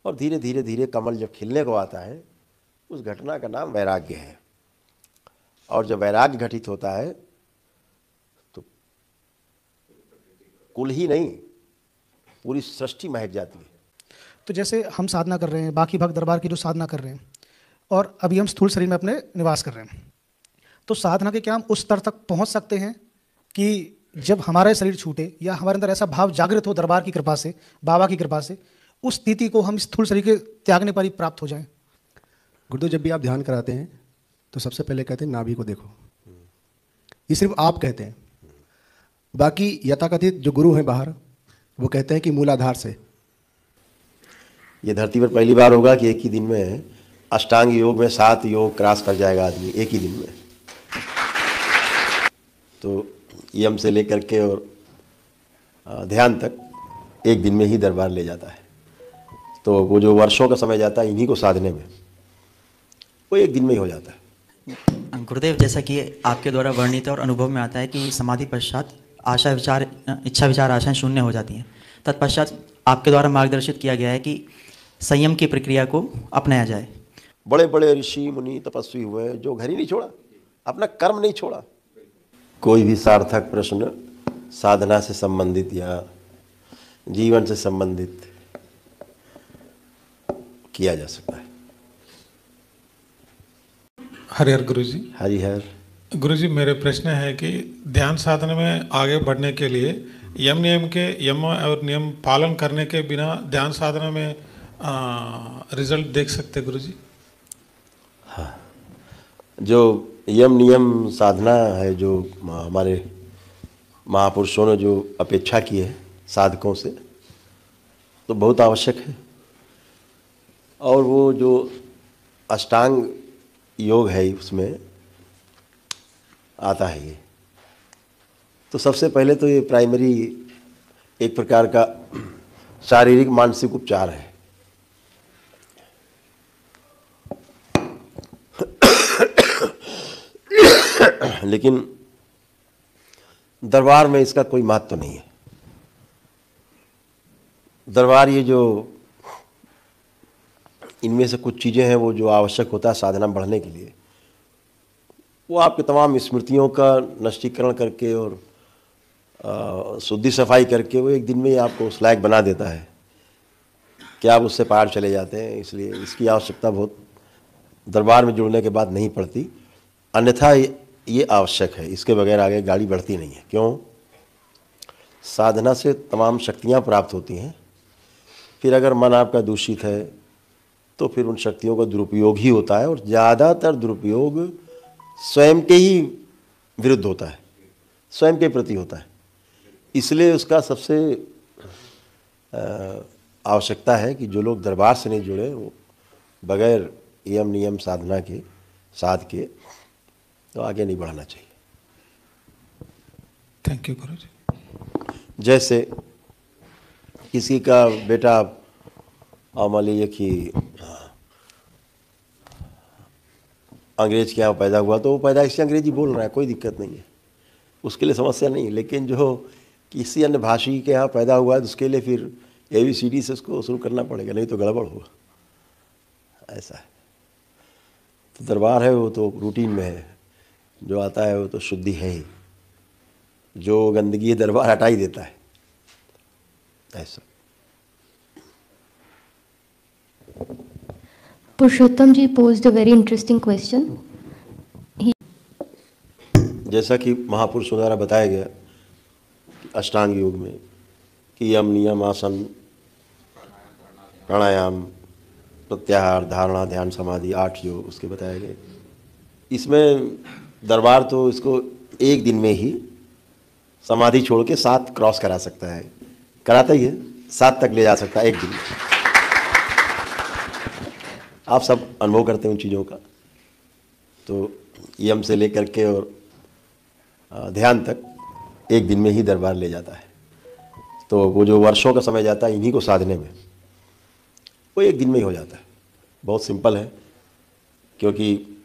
और धीरे धीरे धीरे कमल जब खिलने को आता है, उस घटना का नाम वैराग्य है। और जब वैराग्य घटित होता है तो कुल ही नहीं, पूरी सृष्टि महक जाती है। तो जैसे हम साधना कर रहे हैं, बाकी भक्त दरबार की जो साधना कर रहे हैं, और अभी हम स्थूल शरीर में अपने निवास कर रहे हैं, तो साधना के क्या हम उस स्तर तक पहुंच सकते हैं कि जब हमारा शरीर छूटे या हमारे अंदर ऐसा भाव जागृत हो दरबार की कृपा से, बाबा की कृपा से, उस स्थिति को हम स्थूल शरीर के त्यागने पर ही प्राप्त हो जाएं? गुरुदेव, जब भी आप ध्यान कराते हैं तो सबसे पहले कहते हैं नाभि को देखो। ये सिर्फ आप कहते हैं, बाकी यथाकथित जो गुरु हैं बाहर वो कहते हैं कि मूलाधार से। ये धरती पर पहली बार होगा कि एक ही दिन में अष्टांग योग में 7 योग क्रॉस कर जाएगा आदमी एक ही दिन में। तो यम से लेकर के और ध्यान तक एक दिन में ही दरबार ले जाता है। तो वो जो वर्षों का समय जाता है इन्हीं को साधने में, वो एक दिन में ही हो जाता है। गुरुदेव, जैसा कि आपके द्वारा वर्णित और अनुभव में आता है कि समाधि पश्चात आशा विचार, इच्छा विचार, आशाएं शून्य हो जाती हैं। तत्पश्चात आपके द्वारा मार्गदर्शित किया गया है कि संयम की प्रक्रिया को अपनाया जाए। बड़े बड़े ऋषि मुनि तपस्वी हुए जो घर ही नहीं छोड़ा, अपना कर्म नहीं छोड़ा। कोई भी सार्थक प्रश्न साधना से संबंधित या जीवन से संबंधित किया जा सकता है। हरिहर गुरुजी। हरिहर गुरुजी, मेरे प्रश्न है कि ध्यान साधना में आगे बढ़ने के लिए यम और नियम पालन करने के बिना ध्यान साधना में रिजल्ट देख सकते गुरुजी? हाँ, जो यम नियम साधना है जो हमारे महापुरुषों ने जो अपेक्षा की है साधकों से, तो बहुत आवश्यक है। और वो जो अष्टांग योग है उसमें आता है ये। तो सबसे पहले तो ये प्राइमरी एक प्रकार का शारीरिक मानसिक उपचार है। लेकिन दरबार में इसका कोई महत्व तो नहीं है। दरबार ये जो इनमें से कुछ चीज़ें हैं वो जो आवश्यक होता है साधना बढ़ने के लिए, वो आपके तमाम स्मृतियों का नष्टीकरण करके और शुद्धि सफाई करके वो एक दिन में ही आपको उस लायक बना देता है कि आप उससे पार चले जाते हैं। इसलिए इसकी आवश्यकता बहुत दरबार में जुड़ने के बाद नहीं पड़ती। अन्यथा ये आवश्यक है, इसके बगैर आगे गाड़ी बढ़ती नहीं है। क्यों? साधना से तमाम शक्तियाँ प्राप्त होती हैं। फिर अगर मन आपका दूषित है तो फिर उन शक्तियों का दुरुपयोग ही होता है, और ज़्यादातर दुरुपयोग स्वयं के ही विरुद्ध होता है, स्वयं के प्रति होता है। इसलिए उसका सबसे आवश्यकता है कि जो लोग दरबार से नहीं जुड़े वो बगैर यम नियम साधना के साध के तो आगे नहीं बढ़ाना चाहिए। थैंक यू गुरुजी। जैसे किसी का बेटा मान लीजिए कि अंग्रेज के यहाँ पैदा हुआ, तो वो पैदाइश से अंग्रेजी बोल रहा है, कोई दिक्कत नहीं है, उसके लिए समस्या नहीं। लेकिन जो किसी अन्य भाषी के यहाँ पैदा हुआ है तो उसके लिए फिर ABCD से उसको शुरू करना पड़ेगा, नहीं तो गड़बड़ होगा। ऐसा है। तो दरबार है वो तो रूटीन में है, जो आता है वो तो शुद्धि है ही, जो गंदगी है दरबार हटा ही देता है। ऐसा। पुरुषोत्तम जी posed a very interesting question. जैसा कि महापुरुषों द्वारा बताया गया कि अष्टांग योग में कि यम नियम आसन प्राणायाम प्रत्याहार धारणा ध्यान समाधि 8 योग उसके बताए गए। इसमें दरबार तो इसको एक दिन में ही समाधि छोड़ के 7 क्रॉस करा सकता है, कराता ही है, 7 तक ले जा सकता है एक दिन में। आप सब अनुभव करते हैं उन चीज़ों का। तो यम से लेकर के और ध्यान तक एक दिन में ही दरबार ले जाता है। तो वो जो वर्षों का समय जाता है इन्हीं को साधने में, वो एक दिन में ही हो जाता है। बहुत सिंपल है, क्योंकि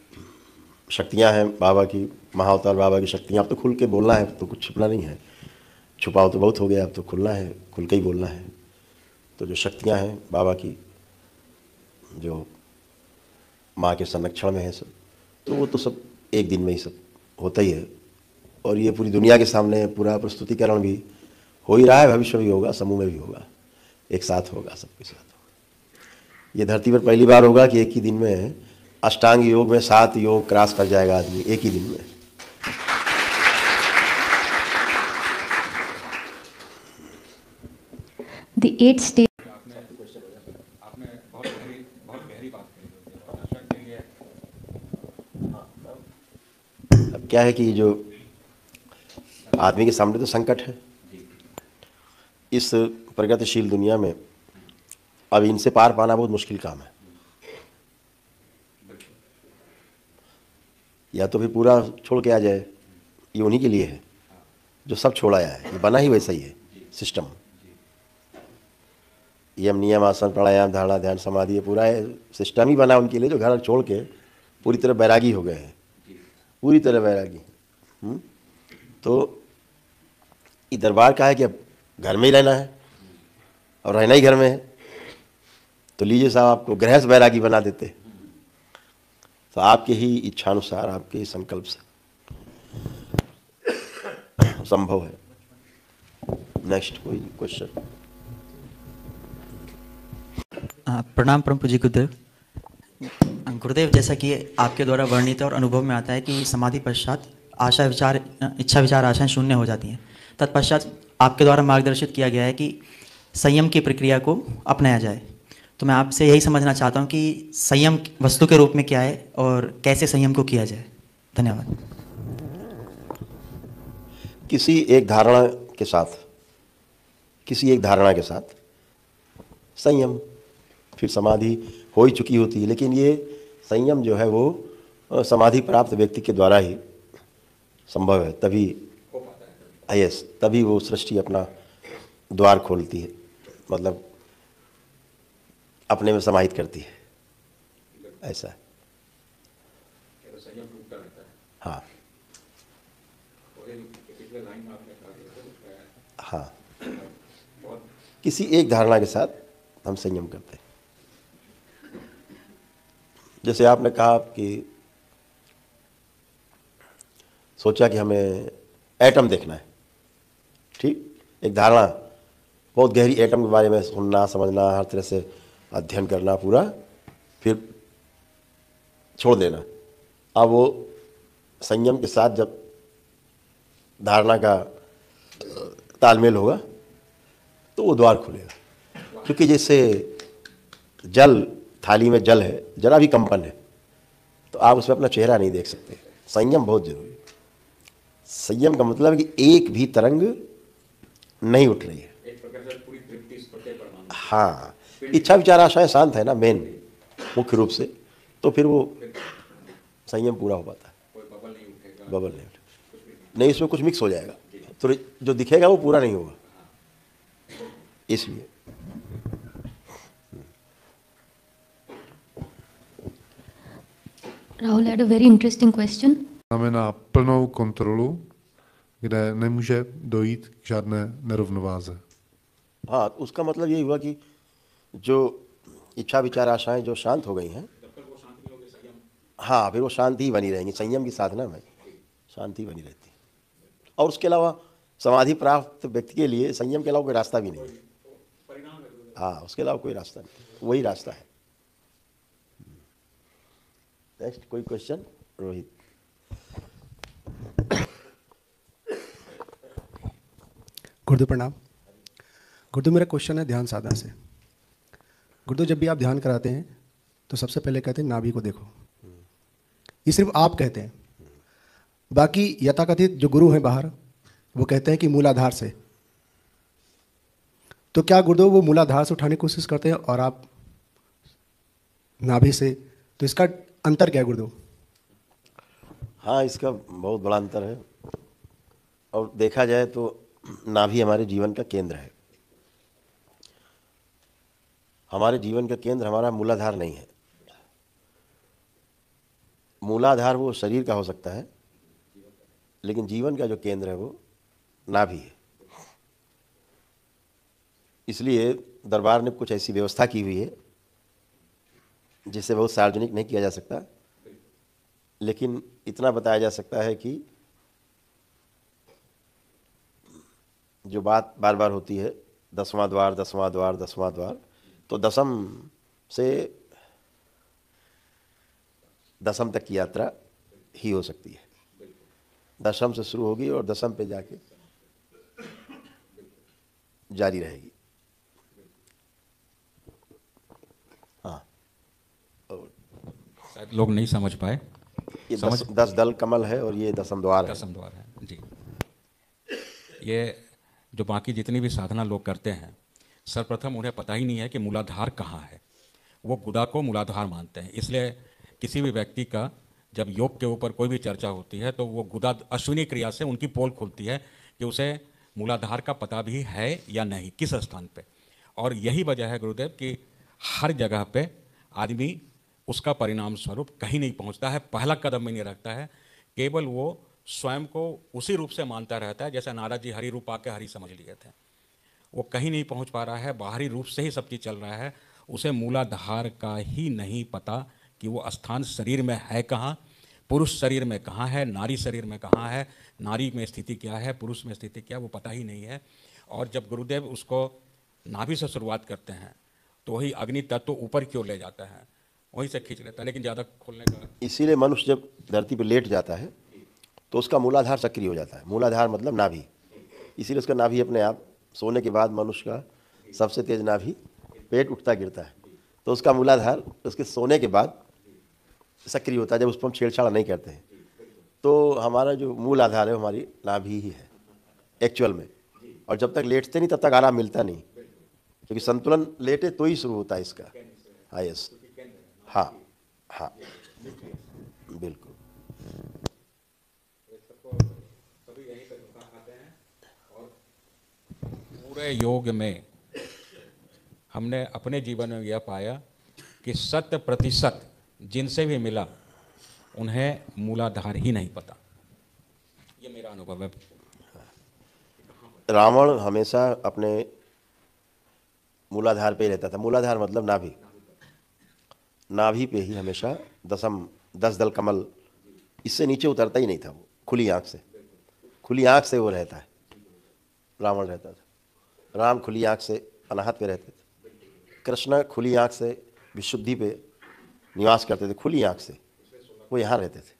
शक्तियाँ हैं बाबा की, महाअवतार बाबा की शक्तियाँ। अब तो खुल के बोलना है, तो कुछ छुपना नहीं है। छुपाओ तो बहुत हो गया, अब तो खुलना है, खुल के ही बोलना है। तो जो शक्तियाँ हैं बाबा की जो माँ के संरक्षण में है सब, तो वो तो सब एक दिन में ही सब होता ही है। और ये पूरी दुनिया के सामने पूरा प्रस्तुतिकरण भी हो ही रहा है, भविष्य में भी होगा, समूह में भी होगा, एक साथ होगा, सबके साथ होगा। ये धरती पर पहली बार होगा कि एक ही दिन में अष्टांग योग में 7 योग क्रॉस कर जाएगा आदमी एक ही दिन में। The 8 stage. अब क्या है कि जो आदमी के सामने तो संकट है इस प्रगतिशील दुनिया में, अब इनसे पार पाना बहुत मुश्किल काम है। या तो फिर पूरा छोड़ के आ जाए, ये उन्हीं के लिए है जो सब छोड़ आया है, ये बना ही वैसा ही है सिस्टम। यम नियम आसन प्राणायाम धारणा ध्यान समाधि, ये पूरा है सिस्टम ही बना उनके लिए जो घर छोड़ के पूरी तरह बैरागी हो गए हैं, पूरी तरह बैरागी। तो ये दरबार का है कि अब घर में ही रहना है और रहना ही घर में है, तो लीजिए साहब आपको गृहस्थ बैरागी बना देते। तो आपके ही इच्छानुसार, आपके ही संकल्प से संभव है। नेक्स्ट कोई क्वेश्चन? प्रणाम परम पूज्य गुरुदेव। गुरुदेव, जैसा कि आपके द्वारा वर्णित और अनुभव में आता है कि समाधि पश्चात आशा विचार इच्छा विचार आशाएं शून्य हो जाती हैं, तत्पश्चात आपके द्वारा मार्गदर्शित किया गया है कि संयम की प्रक्रिया को अपनाया जाए। तो मैं आपसे यही समझना चाहता हूं कि संयम वस्तु के रूप में क्या है और कैसे संयम को किया जाए। धन्यवाद। किसी एक धारणा के साथ संयम, फिर समाधि हो ही चुकी होती है, लेकिन ये संयम जो है वो समाधि प्राप्त व्यक्ति के द्वारा ही संभव है, तभी यस, तभी वो सृष्टि अपना द्वार खोलती है, मतलब अपने में समाहित करती है, ऐसा है। हाँ हाँ, किसी एक धारणा के साथ हम संयम करते हैं। जैसे आपने कहा कि सोचा कि हमें एटम देखना है, ठीक, एक धारणा, बहुत गहरी एटम के बारे में सुनना समझना, हर तरह से अध्ययन करना पूरा, फिर छोड़ देना। अब वो संयम के साथ जब धारणा का तालमेल होगा तो वो द्वार खुलेगा। क्योंकि जैसे जल, थाली में जल है, जरा भी कंपन है तो आप उसमें अपना चेहरा नहीं देख सकते। संयम बहुत जरूरी है। संयम का मतलब है कि एक भी तरंग नहीं उठ रही है। हाँ, इच्छा विचार आशाएं शांत है ना, मेन मुख्य रूप से, तो फिर वो संयम पूरा हो पाता है। बबल नहीं उठे, नहीं इसमें कुछ मिक्स हो जाएगा तो जो दिखेगा वो पूरा नहीं होगा, इसलिए। Rahul had a very interesting question. Znamená plnou kontrolu, kde nemůže dojít k žádné nerovnováze. हाँ, उसका मतलब यही हुआ कि जो इच्छा विचार आशाएं जो शांत हो गई हैं, हाँ, फिर वो शांति ही बनी रहेंगी। संयम की साधना में शांति बनी रहती है। और उसके अलावा समाधि प्राप्त व्यक्ति के लिए संयम के अलावा कोई रास्ता भी नहीं है। हाँ, उसके अलावा कोई रास्ता नहीं, वही रास्ता है। नेक्स्ट कोई क्वेश्चन? रोहित। गुरुदेव प्रणाम। गुरुदेव, मेरा क्वेश्चन है ध्यान साधना से। गुरुदेव, जब भी आप ध्यान कराते हैं तो सबसे पहले कहते हैं नाभि को देखो। ये सिर्फ आप कहते हैं, बाकी यथाकथित जो गुरु हैं बाहर वो कहते हैं कि मूलाधार से। तो क्या गुरुदेव वो मूलाधार से उठाने की कोशिश करते हैं और आप नाभि से, तो इसका अंतर क्या है गुरुदेव? हाँ, इसका बहुत बड़ा अंतर है। और देखा जाए तो नाभि हमारे जीवन का केंद्र है। हमारे जीवन का केंद्र हमारा मूलाधार नहीं है। मूलाधार वो शरीर का हो सकता है, लेकिन जीवन का जो केंद्र है वो नाभि है। इसलिए दरबार ने कुछ ऐसी व्यवस्था की हुई है जिसे बहुत सार्वजनिक नहीं किया जा सकता, लेकिन इतना बताया जा सकता है कि जो बात बार बार होती है 10वां द्वार 10वां द्वार 10वां द्वार, तो दसम से दसम तक की यात्रा ही हो सकती है। दशम से शुरू होगी और दसम पे जाके जारी रहेगी। हाँ, शायद लोग नहीं समझ पाए। ये 10 दल कमल है और ये दसम द्वार है। दसम द्वार है जी। ये जो बाकी जितनी भी साधना लोग करते हैं, सर्वप्रथम उन्हें पता ही नहीं है कि मूलाधार कहाँ है। वो गुदा को मूलाधार मानते हैं। इसलिए किसी भी व्यक्ति का जब योग के ऊपर कोई भी चर्चा होती है तो वो गुदा अश्विनी क्रिया से उनकी पोल खुलती है कि उसे मूलाधार का पता भी है या नहीं, किस स्थान पे। और यही वजह है गुरुदेव कि हर जगह पे आदमी उसका परिणाम स्वरूप कहीं नहीं पहुंचता है, पहला कदम भी नहीं रखता है। केवल वो स्वयं को उसी रूप से मानता रहता है जैसे नारद जी हरि रूप आके हरि समझ लिए थे। वो कहीं नहीं पहुंच पा रहा है, बाहरी रूप से ही सब चीज़ चल रहा है। उसे मूलाधार का ही नहीं पता कि वो स्थान शरीर में है कहाँ, पुरुष शरीर में कहाँ है, नारी शरीर में कहाँ है, नारी में स्थिति क्या है, पुरुष में स्थिति क्या है, वो पता ही नहीं है। और जब गुरुदेव उसको नाभि से शुरुआत करते हैं तो वही अग्नि तत्व ऊपर की ओर ले जाता है, वहीं से खींच लेता है, लेकिन ज़्यादा खोलने का। इसीलिए मनुष्य जब धरती पर लेट जाता है तो उसका मूलाधार सक्रिय हो जाता है। मूलाधार मतलब नाभि, इसीलिए उसका नाभि अपने आप सोने के बाद मनुष्य का सबसे तेज नाभि पेट उठता गिरता है, तो उसका मूलाधार उसके सोने के बाद सक्रिय होता है जब उस पर हम छेड़छाड़ नहीं करते हैं। तो हमारा जो मूल आधार है हमारी नाभि ही है एक्चुअल में। और जब तक लेटते नहीं तब तक आराम मिलता नहीं, क्योंकि संतुलन लेटे तो ही शुरू होता है इसका। हाँ, यस, हाँ हाँ, बिल्कुल। पूरे योग में हमने अपने जीवन में यह पाया कि 100% जिनसे भी मिला उन्हें मूलाधार ही नहीं पता। ये मेरा अनुभव है। रावण हमेशा अपने मूलाधार पे ही रहता था। मूलाधार मतलब नाभि, नाभि पे ही हमेशा दसम 10 दल कमल, इससे नीचे उतरता ही नहीं था। वो खुली आंख से वो रहता है, रावण रहता था। राम खुली आंख से अनाहत पे रहते थे, कृष्ण खुली आंख से विशुद्धि पे निवास करते थे, खुली आंख से वो यहाँ रहते थे।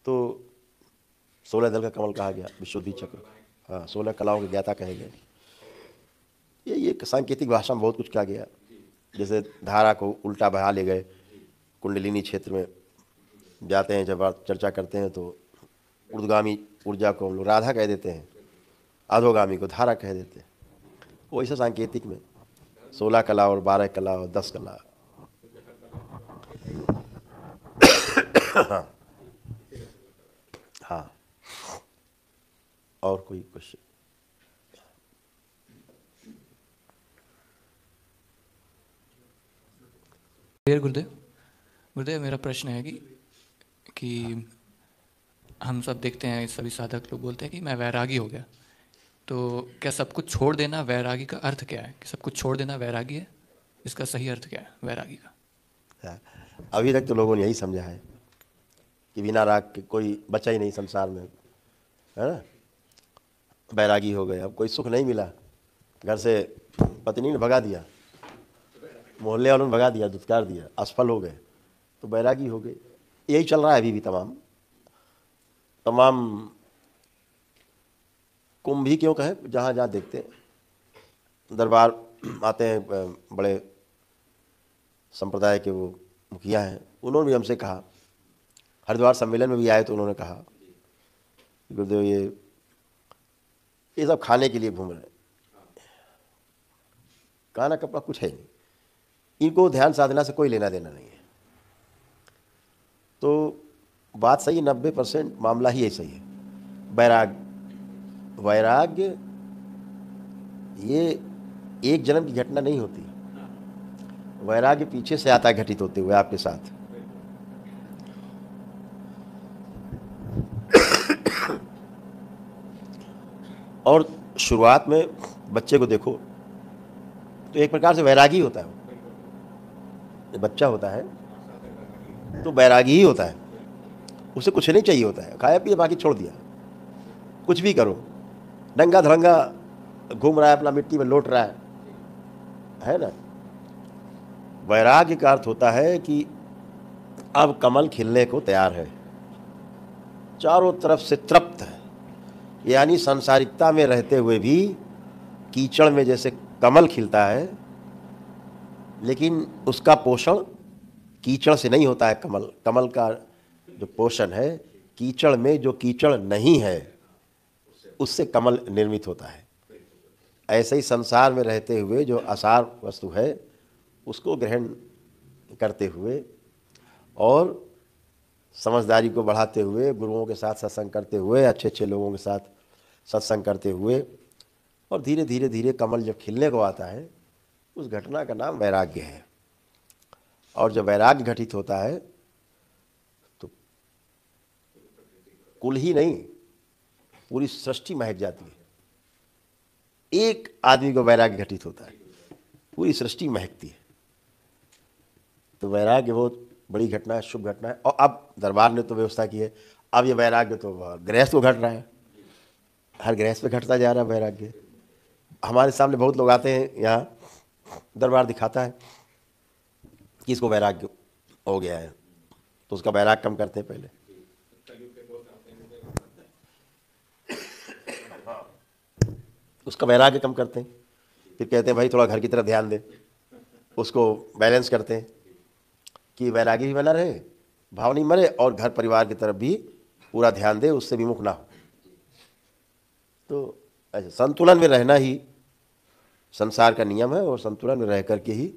तो 16 दल का कमल कहा गया, विशुद्धि चक्र, हाँ 16 कलाओं के ज्ञाता कहे गए। ये सांकेतिक भाषा में बहुत कुछ कहा गया। जैसे धारा को उल्टा बहा ले गए, कुंडलिनी क्षेत्र में जाते हैं, जब चर्चा करते हैं तो ऊर्ध्वगामी ऊर्जा को हम लोग राधा कह देते हैं, अधोगामी को धारा कह देते हैं। वो ऐसा सांकेतिक में 16 कला और 12 कला और 10 कला। हाँ हाँ, और कोई क्वेश्चन? गुरुदेव मेरा प्रश्न है कि हम सब देखते हैं, सभी साधक लोग बोलते हैं कि मैं वैरागी हो गया, तो क्या सब कुछ छोड़ देना वैरागी का अर्थ क्या है? कि सब कुछ छोड़ देना वैरागी है? इसका सही अर्थ क्या है वैरागी का? अभी तक तो लोगों ने यही समझा है कि बिना राग के कोई बचा ही नहीं संसार में, है ना। बैरागी हो गए, अब कोई सुख नहीं मिला, घर से पत्नी ने भगा दिया, मोहल्ले वालों ने भगा दिया, दुत्कार दिया, असफल हो गए, तो बैरागी हो गए। यही चल रहा है अभी भी। तमाम कुंभ ही क्यों कहें, जहाँ जहाँ देखते हैं दरबार आते हैं, बड़े संप्रदाय के वो मुखिया हैं, उन्होंने भी हमसे कहा, हरिद्वार सम्मेलन में भी आए तो उन्होंने कहा, गुरुदेव ये सब खाने के लिए घूम रहे हैं, खाना कपड़ा कुछ है नहीं, इनको ध्यान साधना से कोई लेना देना नहीं है। तो बात सही, 90% मामला ही ऐसा ही है। वैराग्य ये एक जन्म की घटना नहीं होती, वैराग्य पीछे से आता है घटित होते हुए आपके साथ। और शुरुआत में बच्चे को देखो तो एक प्रकार से वैरागी होता है वो, बच्चा होता है तो बैरागी ही होता है, उसे कुछ नहीं चाहिए होता है, खाया पिया बाकी छोड़ दिया, कुछ भी करो, नंगा धड़ंगा घूम रहा है, अपना मिट्टी में लौट रहा है ना। वैराग्य का अर्थ होता है कि अब कमल खिलने को तैयार है, चारों तरफ से तृप्त है, यानी सांसारिकता में रहते हुए भी कीचड़ में जैसे कमल खिलता है, लेकिन उसका पोषण कीचड़ से नहीं होता है। कमल का जो पोषण है कीचड़ में, जो कीचड़ नहीं है उससे कमल निर्मित होता है। ऐसे ही संसार में रहते हुए जो असार वस्तु है उसको ग्रहण करते हुए और समझदारी को बढ़ाते हुए, गुरुओं के साथ सत्संग करते हुए, अच्छे अच्छे लोगों के साथ सत्संग करते हुए, और धीरे धीरे धीरे कमल जब खिलने को आता है, उस घटना का नाम वैराग्य है। और जब वैराग्य घटित होता है तो कुल ही नहीं, पूरी सृष्टि महक जाती है। एक आदमी को वैराग्य घटित होता है, पूरी सृष्टि महकती है। तो वैराग्य बहुत बड़ी घटना है, शुभ घटना है। और अब दरबार ने तो व्यवस्था की है, अब ये वैराग्य तो गृहस्थ को घट रहा है, हर गृहस्थ पे घटता जा रहा है वैराग्य। हमारे सामने बहुत लोग आते हैं, यहाँ दरबार दिखाता है कि इसको वैराग्य हो गया है, तो उसका वैराग्य कम करते हैं पहले। उसका वैराग्य कम करते हैं, फिर कहते हैं भाई थोड़ा घर की तरफ ध्यान दे, उसको बैलेंस करते हैं कि वैरागी भी बना रहे, भाव नहीं मरे, और घर परिवार की तरफ भी पूरा ध्यान दे, उससे विमुख ना हो। तो ऐसे संतुलन में रहना ही संसार का नियम है, और संतुलन में रह करके ही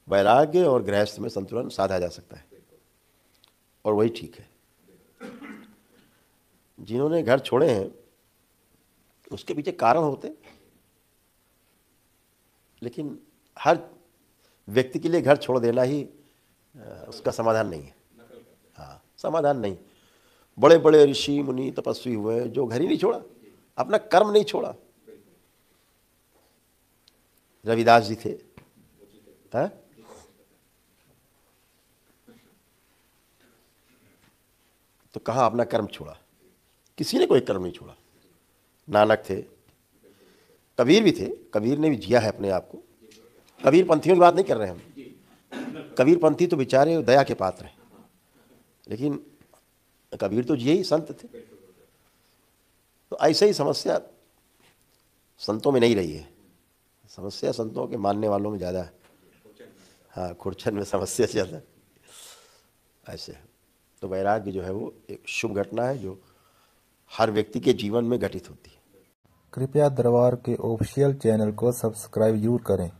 वैराग्य और गृहस्थ में संतुलन साधा जा सकता है, और वही ठीक है। जिन्होंने घर छोड़े हैं उसके पीछे कारण होते, लेकिन हर व्यक्ति के लिए घर छोड़ देना ही उसका समाधान नहीं है। हाँ, समाधान नहीं। बड़े बड़े ऋषि मुनि तपस्वी हुए जो घर ही नहीं छोड़ा, अपना कर्म नहीं छोड़ा। रविदास जी थे, है? तो कहाँ अपना कर्म छोड़ा? किसी ने कोई कर्म नहीं छोड़ा। नानक थे, कबीर भी थे, कबीर ने भी जिया है अपने आप को। कबीर पंथियों की बात नहीं कर रहे हम, कबीर पंथी तो बेचारे दया के पात्र हैं, लेकिन कबीर तो जिए ही संत थे। तो ऐसे ही समस्या संतों में नहीं रही है, समस्या संतों के मानने वालों में ज़्यादा है। हाँ, खुरचन में समस्या ज़्यादा है। ऐसे तो वैराग्य जो है वो एक शुभ घटना है जो हर व्यक्ति के जीवन में घटित होती है। कृपया दरबार के ऑफिशियल चैनल को सब्सक्राइब जरूर करें।